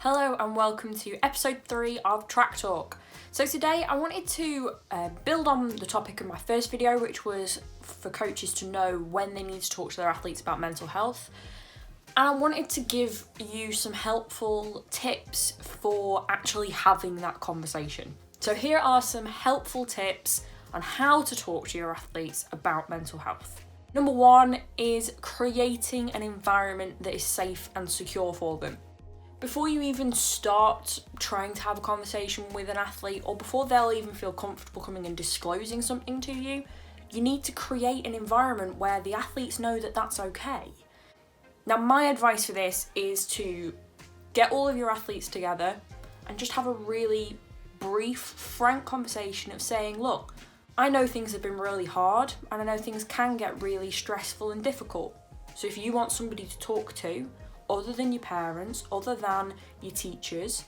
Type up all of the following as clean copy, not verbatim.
Hello and welcome to episode 3 of Track Talk. So today I wanted to build on the topic of my first video, which was for coaches to know when they need to talk to their athletes about mental health. And I wanted to give you some helpful tips for actually having that conversation. So here are some helpful tips on how to talk to your athletes about mental health. Number 1 is creating an environment that is safe and secure for them. Before you even start trying to have a conversation with an athlete, or before they'll even feel comfortable coming and disclosing something to you, you need to create an environment where the athletes know that that's okay. Now, my advice for this is to get all of your athletes together and just have a really brief, frank conversation of saying, look, I know things have been really hard and I know things can get really stressful and difficult. So if you want somebody to talk to, other than your parents, other than your teachers,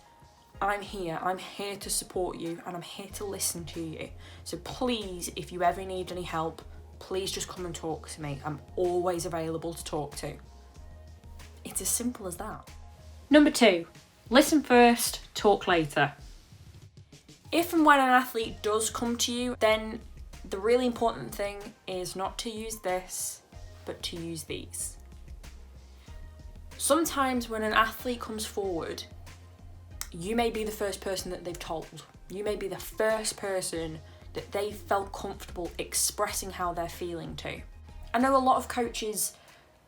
I'm here to support you and I'm here to listen to you. So please, if you ever need any help, please just come and talk to me. I'm always available to talk to. It's as simple as that. Number 2, listen first, talk later. If and when an athlete does come to you, then the really important thing is not to use this, but to use these. Sometimes when an athlete comes forward, you may be the first person that they've told. You may be the first person that they felt comfortable expressing how they're feeling to. I know a lot of coaches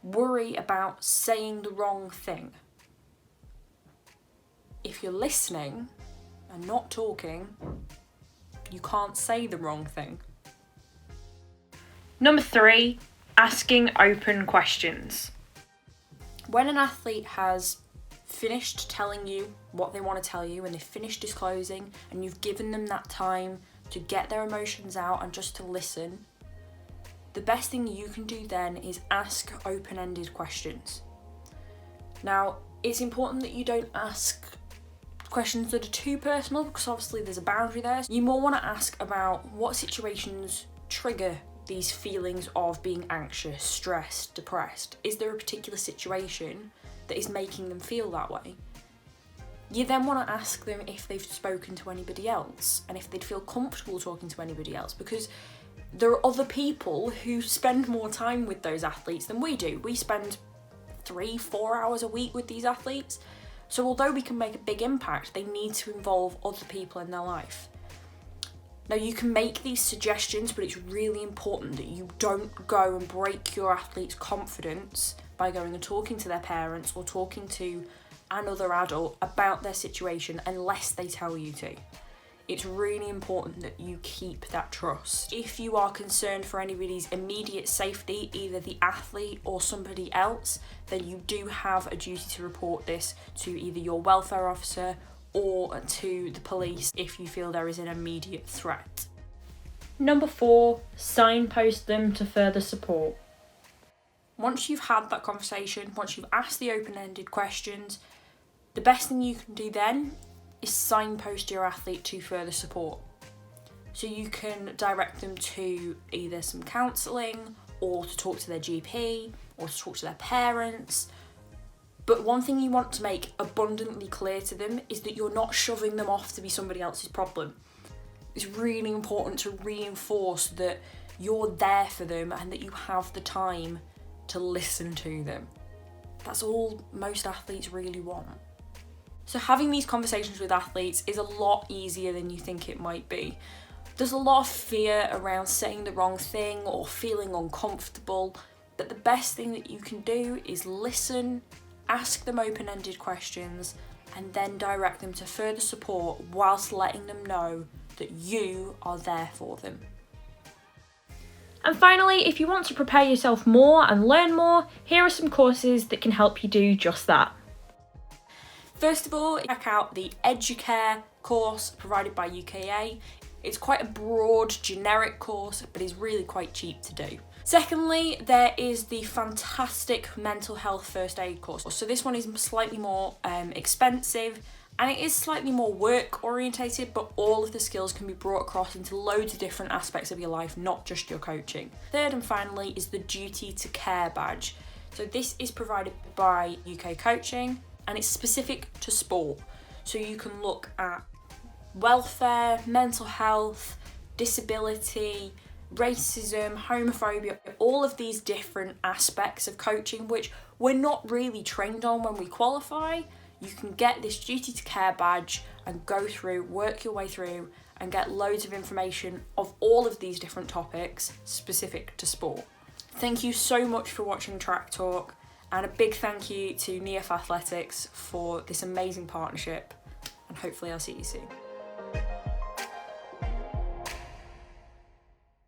worry about saying the wrong thing. If you're listening and not talking, you can't say the wrong thing. Number 3, asking open questions. When an athlete has finished telling you what they want to tell you and they've finished disclosing and you've given them that time to get their emotions out and just to listen, the best thing you can do then is ask open-ended questions. Now, it's important that you don't ask questions that are too personal because obviously there's a boundary there. You more want to ask about what situations trigger these feelings of being anxious, stressed, depressed. Is there a particular situation that is making them feel that way? You then want to ask them if they've spoken to anybody else and if they'd feel comfortable talking to anybody else, because there are other people who spend more time with those athletes than we do. We spend 3-4 hours a week with these athletes. So although we can make a big impact, they need to involve other people in their life. Now, you can make these suggestions, but it's really important that you don't go and break your athlete's confidence by going and talking to their parents or talking to another adult about their situation unless they tell you to. It's really important that you keep that trust. If you are concerned for anybody's immediate safety, either the athlete or somebody else, then you do have a duty to report this to either your welfare officer or to the police if you feel there is an immediate threat. Number 4, signpost them to further support. Once you've had that conversation, once you've asked the open-ended questions, the best thing you can do then is signpost your athlete to further support. So you can direct them to either some counselling or to talk to their GP or to talk to their parents. But one thing you want to make abundantly clear to them is that you're not shoving them off to be somebody else's problem. It's really important to reinforce that you're there for them and that you have the time to listen to them. That's all most athletes really want. So having these conversations with athletes is a lot easier than you think it might be. There's a lot of fear around saying the wrong thing or feeling uncomfortable, but the best thing that you can do is listen, ask them open-ended questions, and then direct them to further support whilst letting them know that you are there for them. And finally, if you want to prepare yourself more and learn more, here are some courses that can help you do just that. First of all, check out the Educare course provided by UKA. It's quite a broad, generic course, but is really quite cheap to do. Secondly, there is the fantastic mental health first aid course. So this one is slightly more expensive and it is slightly more work orientated, but all of the skills can be brought across into loads of different aspects of your life, not just your coaching. Third and finally is the Duty to Care badge. So this is provided by UK Coaching and it's specific to sport. So you can look at welfare, mental health, disability, racism, homophobia, all of these different aspects of coaching which we're not really trained on when we qualify. You can get this duty to care badge and go through, work your way through and get loads of information of all of these different topics specific to sport. Thank you so much for watching Track Talk, and a big thank you to NEAF Athletics for this amazing partnership, and hopefully I'll see you soon.